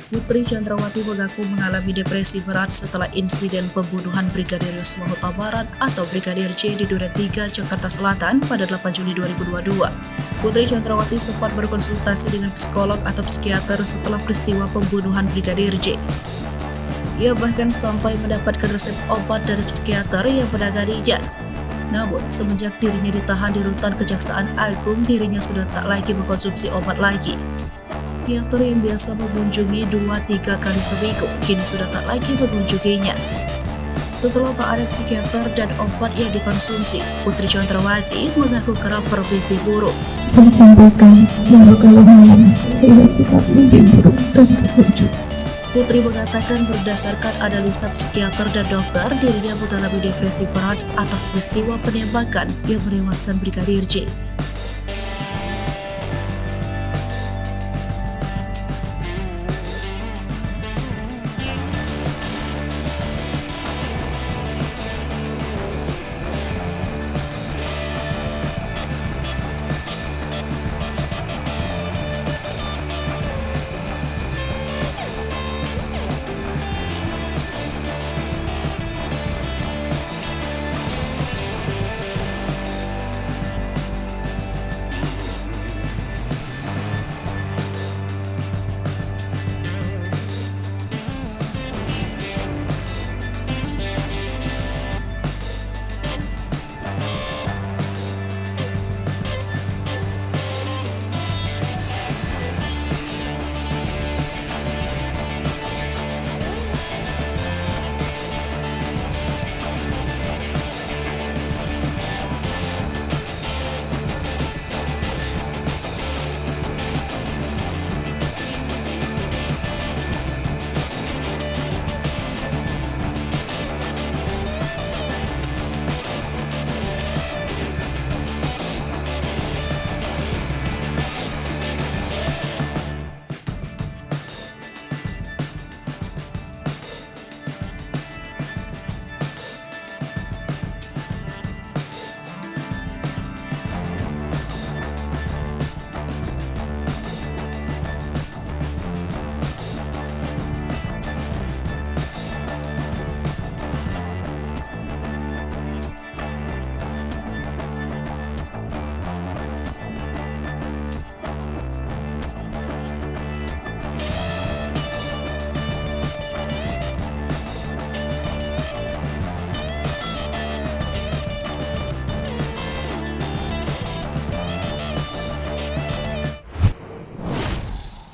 Putri Chandrawati mengaku mengalami depresi berat setelah insiden pembunuhan Brigadir Yosua Huta Barat atau Brigadir J di Duren 3, Jakarta Selatan pada 8 Juli 2022. Putri Chandrawati sempat berkonsultasi dengan psikolog atau psikiater setelah peristiwa pembunuhan Brigadir J. Ia bahkan sampai mendapatkan resep obat dari psikiater yang menanganinya. Namun, semenjak dirinya ditahan di rutan Kejaksaan Agung, dirinya sudah tak lagi mengkonsumsi obat lagi. Psikiater yang biasa mengunjungi 2-3 kali seminggu, kini sudah tak lagi mengunjunginya. Setelah tak ada psikiater dan obat yang dikonsumsi, Putri Chandrawati mengaku kerap bermimpi buruk. Disampaikan bahwa kalau malam saya suka mimpi buruk dan terkejut. Putri mengatakan berdasarkan analisa psikiater dan dokter, dirinya mengalami depresi berat atas peristiwa penembakan yang menewaskan Brigadir J.